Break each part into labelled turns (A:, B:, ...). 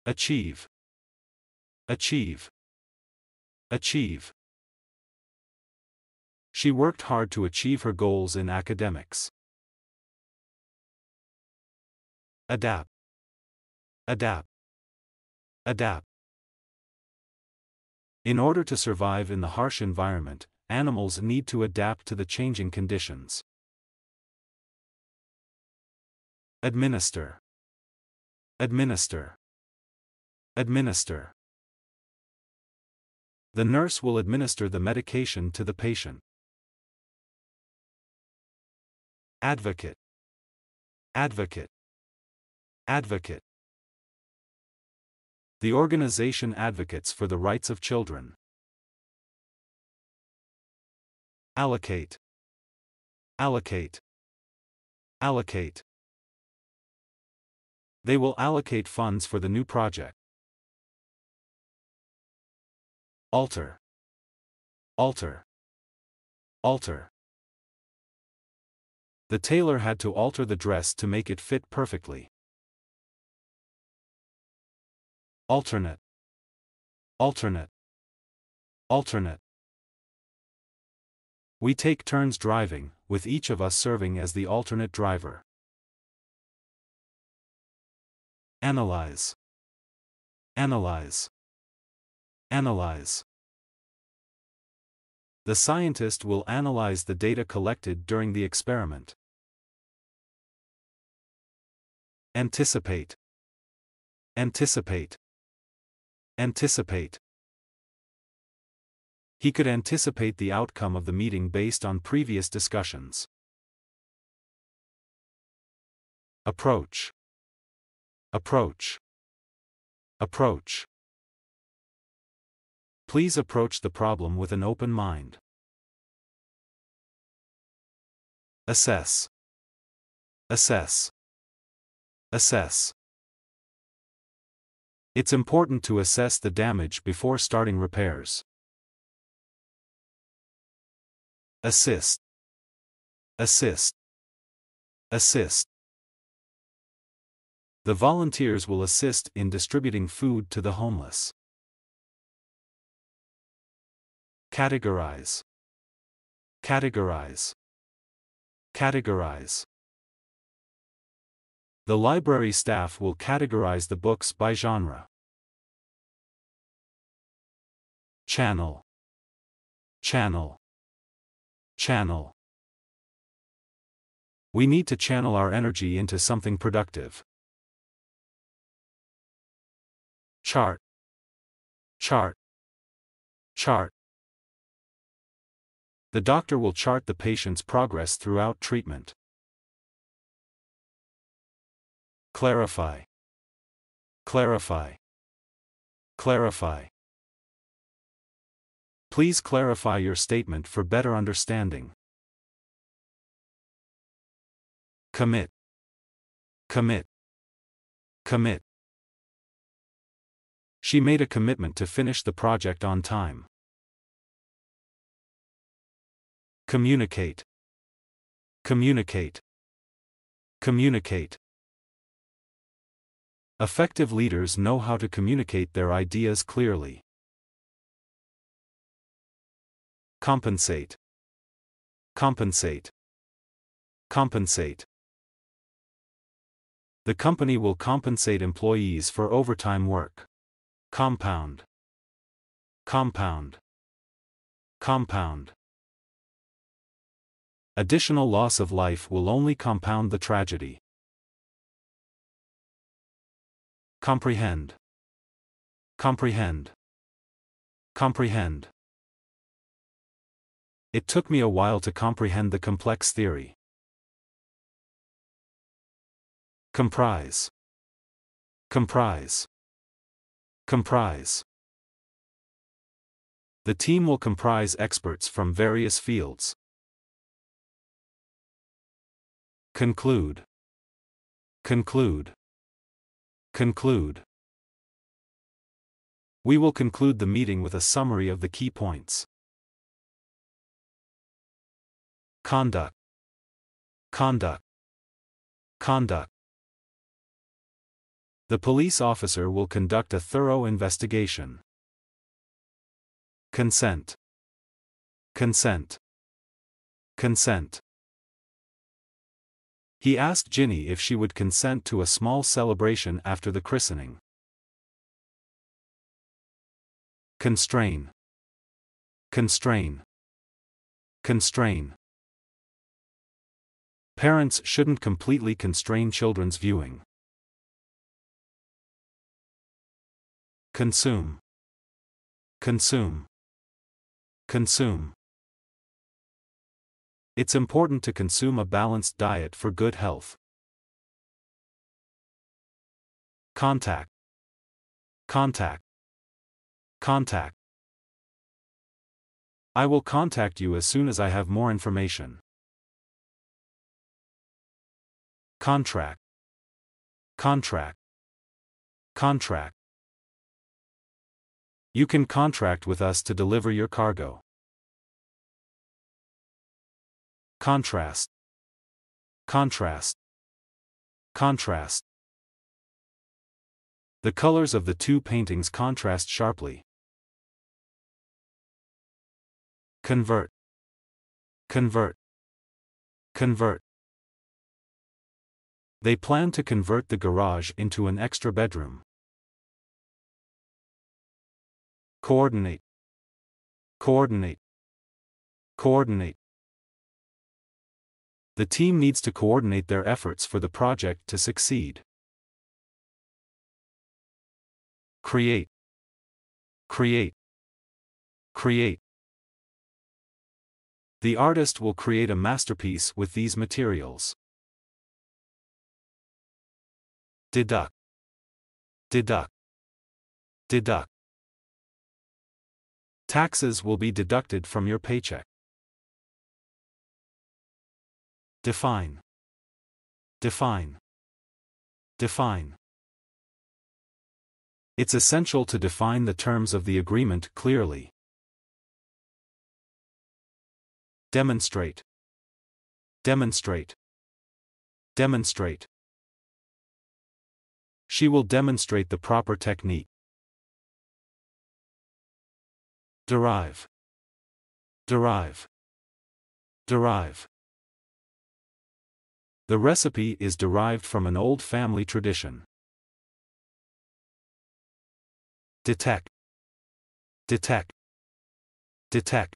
A: achieve, achieve, achieve. She worked hard to achieve her goals in academics. Adapt, adapt, adapt. In order to survive in the harsh environment, animals need to adapt to the changing conditions. Administer, administer, administer. The nurse will administer the medication to the patient. Advocate, advocate, advocate. The organization advocates for the rights of children. Allocate, allocate, allocate. They will allocate funds for the new project. Alter, alter, alter. The tailor had to alter the dress to make it fit perfectly. Alternate, alternate, alternate. We take turns driving, with each of us serving as the alternate driver. Analyze, analyze, analyze. The scientist will analyze the data collected during the experiment. Anticipate, anticipate, anticipate. He could anticipate the outcome of the meeting based on previous discussions. Approach, approach, approach. Please approach the problem with an open mind. Assess, assess, assess. It's important to assess the damage before starting repairs. Assist, assist, assist. The volunteers will assist in distributing food to the homeless. Categorize, categorize, categorize. The library staff will categorize the books by genre. Channel, channel, channel. We need to channel our energy into something productive. Chart, chart, chart. The doctor will chart the patient's progress throughout treatment. Clarify, clarify, clarify. Please clarify your statement for better understanding. Commit, commit, commit. She made a commitment to finish the project on time. Communicate, communicate, communicate. Effective leaders know how to communicate their ideas clearly. Compensate, compensate, compensate. The company will compensate employees for overtime work. Compound, compound, compound. Additional loss of life will only compound the tragedy. Comprehend, comprehend, comprehend. It took me a while to comprehend the complex theory. Comprise, comprise, comprise. The team will comprise experts from various fields. Conclude, conclude, conclude. We will conclude the meeting with a summary of the key points. Conduct, conduct, conduct. The police officer will conduct a thorough investigation. Consent. Consent. Consent. He asked Ginny if she would consent to a small celebration after the christening. Constrain. Constrain. Constrain. Parents shouldn't completely constrain children's viewing. Consume. Consume. Consume. It's important to consume a balanced diet for good health. Contact. Contact. Contact. I will contact you as soon as I have more information. Contract. Contract. Contract. You can contract with us to deliver your cargo. Contrast. Contrast. Contrast. The colors of the two paintings contrast sharply. Convert. Convert. Convert. They plan to convert the garage into an extra bedroom. Coordinate. Coordinate. Coordinate. The team needs to coordinate their efforts for the project to succeed. Create. Create. Create. The artist will create a masterpiece with these materials. Deduct. Deduct. Deduct. Taxes will be deducted from your paycheck. Define. Define. Define. It's essential to define the terms of the agreement clearly. Demonstrate. Demonstrate. Demonstrate. She will demonstrate the proper technique. Derive. Derive. Derive. The recipe is derived from an old family tradition. Detect. Detect. Detect.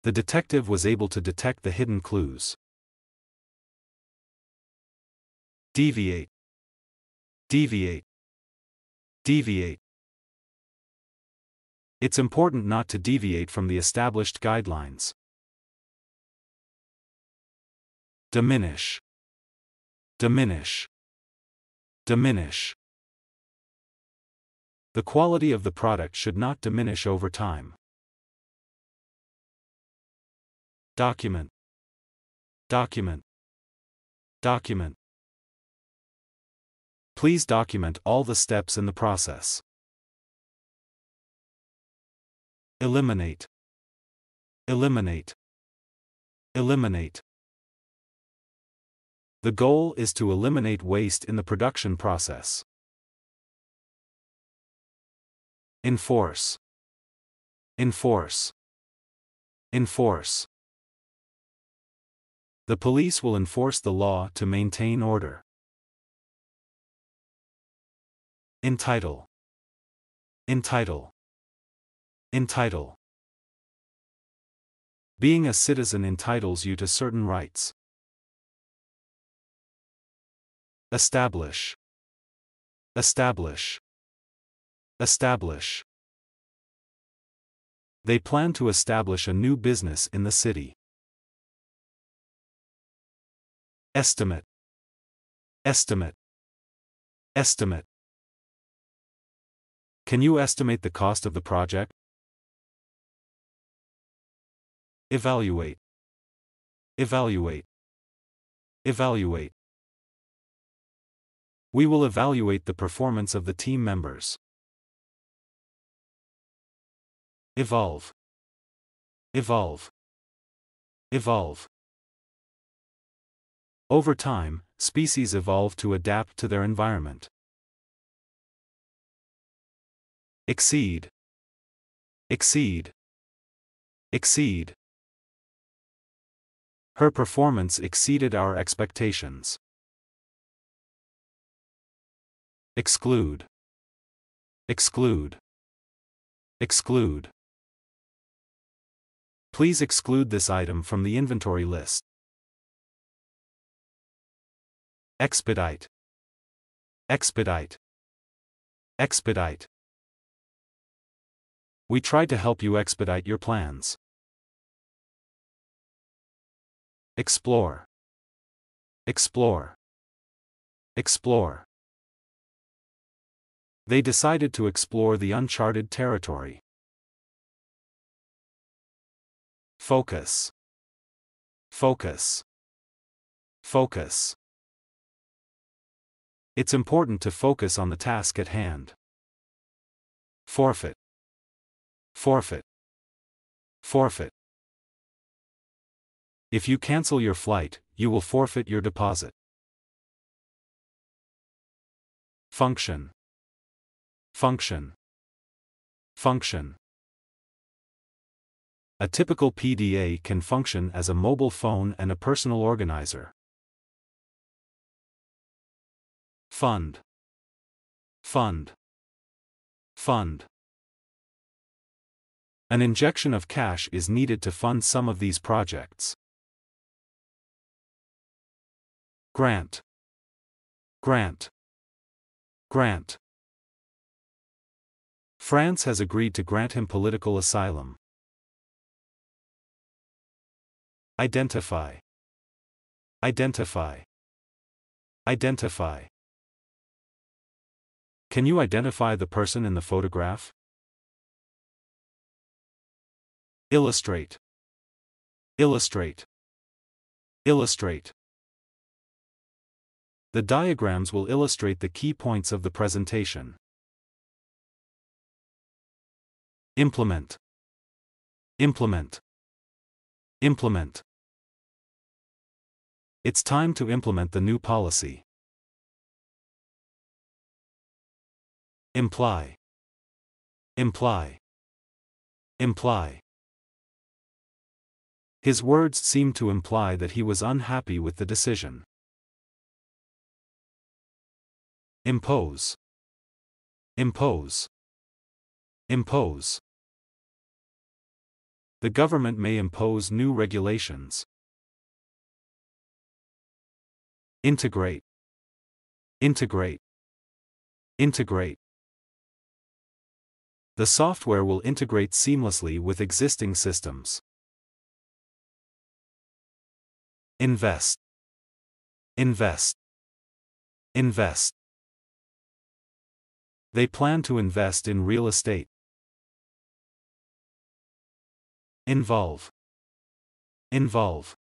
A: The detective was able to detect the hidden clues. Deviate. Deviate. Deviate. It's important not to deviate from the established guidelines. Diminish. Diminish. Diminish. The quality of the product should not diminish over time. Document. Document. Document. Please document all the steps in the process. Eliminate. Eliminate. Eliminate. The goal is to eliminate waste in the production process. Enforce. Enforce. Enforce. The police will enforce the law to maintain order. Entitle. Entitle. Entitle. Being a citizen entitles you to certain rights. Establish. Establish. Establish. They plan to establish a new business in the city. Estimate. Estimate. Estimate. Can you estimate the cost of the project? Evaluate. Evaluate. Evaluate. We will evaluate the performance of the team members. Evolve. Evolve. Evolve. Over time, species evolve to adapt to their environment. Exceed. Exceed. Exceed. Her performance exceeded our expectations. Exclude. Exclude. Exclude. Please exclude this item from the inventory list. Expedite. Expedite. Expedite. We tried to help you expedite your plans. Explore. Explore. Explore. They decided to explore the uncharted territory. Focus. Focus. Focus. It's important to focus on the task at hand. Forfeit. Forfeit. Forfeit. If you cancel your flight, you will forfeit your deposit. Function. Function. Function. A typical PDA can function as a mobile phone and a personal organizer. Fund. Fund. Fund. An injection of cash is needed to fund some of these projects. Grant. Grant. Grant. France has agreed to grant him political asylum. Identify. Identify. Identify. Can you identify the person in the photograph? Illustrate. Illustrate. Illustrate. The diagrams will illustrate the key points of the presentation. Implement. Implement. Implement. It's time to implement the new policy. Imply. Imply. Imply. His words seem to imply that he was unhappy with the decision. Impose. Impose. Impose. The government may impose new regulations. Integrate. Integrate. Integrate. The software will integrate seamlessly with existing systems. Invest. Invest. Invest. They plan to invest in real estate. Involve. Involve.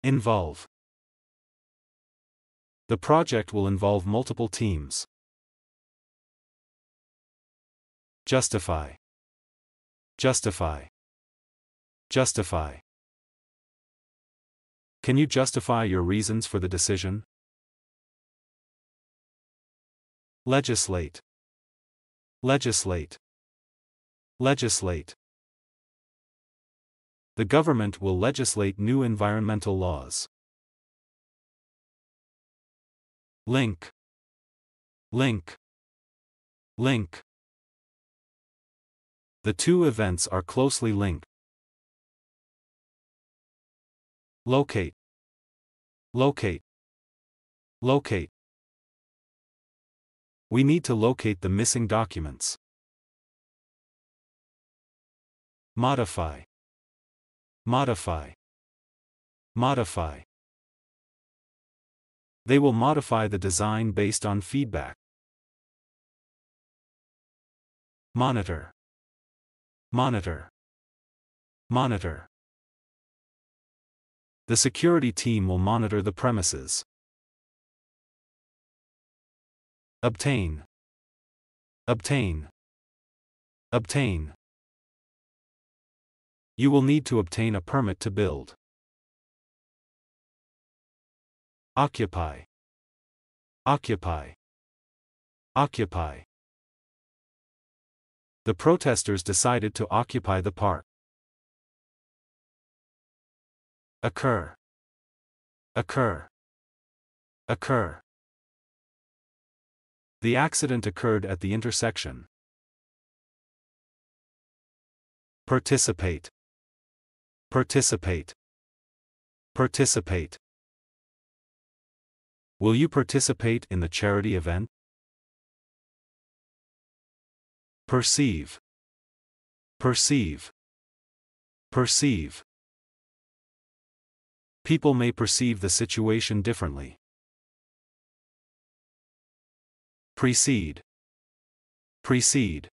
A: Involve. The project will involve multiple teams. Justify. Justify. Justify. Can you justify your reasons for the decision? Legislate. Legislate. Legislate. The government will legislate new environmental laws. Link. Link. Link. The two events are closely linked. Locate. Locate. Locate. We need to locate the missing documents. Modify. Modify. Modify. They will modify the design based on feedback. Monitor. Monitor. Monitor. The security team will monitor the premises. Obtain. Obtain. Obtain. You will need to obtain a permit to build. Occupy. Occupy. Occupy. The protesters decided to occupy the park. Occur. Occur. Occur. The accident occurred at the intersection. Participate. Participate. Participate. Will you participate in the charity event? Perceive. Perceive. Perceive. People may perceive the situation differently. Precede. Precede.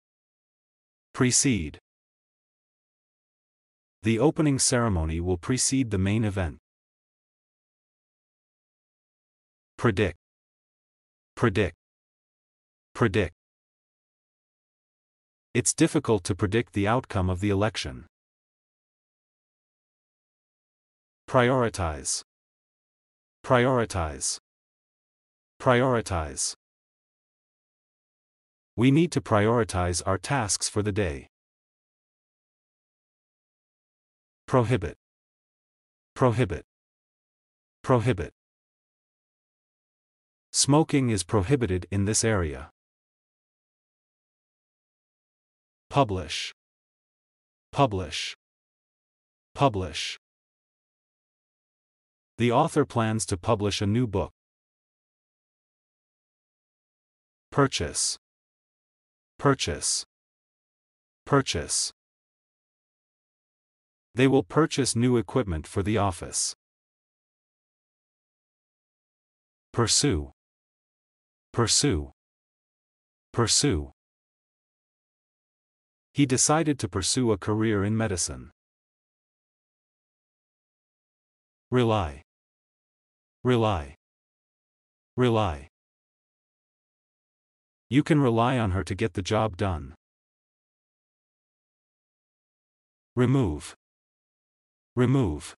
A: Precede. The opening ceremony will precede the main event. Predict. Predict. Predict. It's difficult to predict the outcome of the election. Prioritize. Prioritize. Prioritize. We need to prioritize our tasks for the day. Prohibit. Prohibit. Prohibit. Smoking is prohibited in this area. Publish. Publish. Publish. The author plans to publish a new book. Purchase. Purchase. Purchase. They will purchase new equipment for the office. Pursue. Pursue. Pursue. He decided to pursue a career in medicine. Rely. Rely. Rely. You can rely on her to get the job done. Remove. Remove.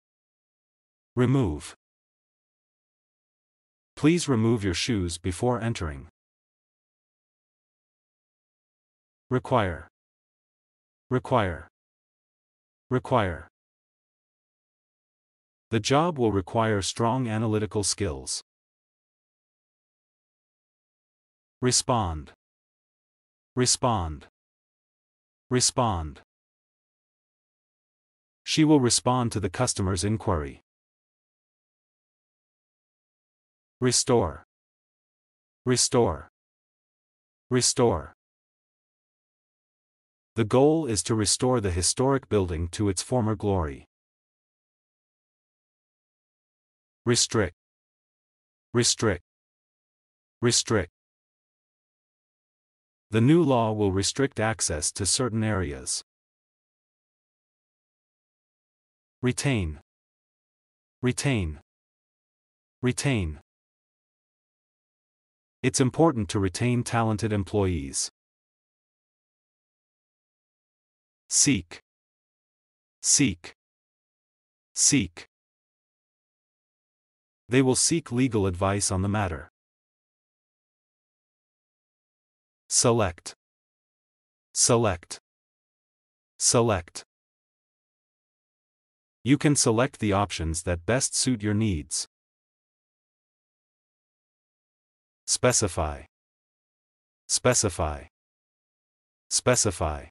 A: Remove. Please remove your shoes before entering. Require. Require. Require. The job will require strong analytical skills. Respond. Respond. Respond. She will respond to the customer's inquiry. Restore. Restore. Restore. The goal is to restore the historic building to its former glory. Restrict. Restrict. Restrict. The new law will restrict access to certain areas. Retain. Retain. Retain. It's important to retain talented employees. Seek. Seek. Seek. They will seek legal advice on the matter. Select. Select. Select. You can select the options that best suit your needs. Specify. Specify. Specify.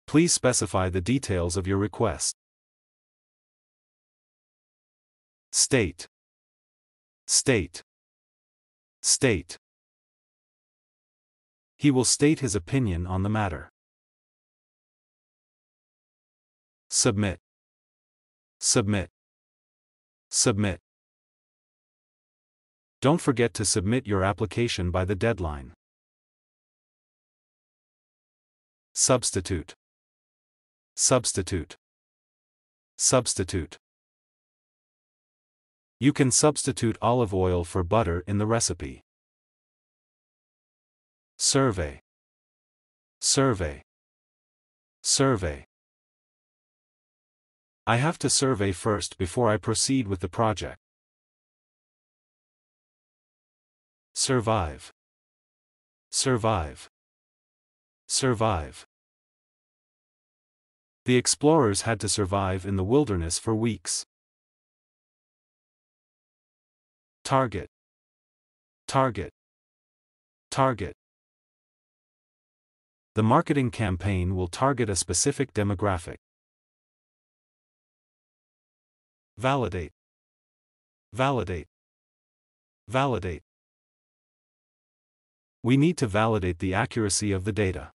A: Please specify the details of your request. State. State. State. He will state his opinion on the matter. Submit. Submit. Submit. Don't forget to submit your application by the deadline. Substitute. Substitute. Substitute. You can substitute olive oil for butter in the recipe. Survey. Survey. Survey. I have to survey first before I proceed with the project. Survive. Survive. Survive. The explorers had to survive in the wilderness for weeks. Target. Target. Target. The marketing campaign will target a specific demographic. Validate. Validate. Validate. We need to validate the accuracy of the data.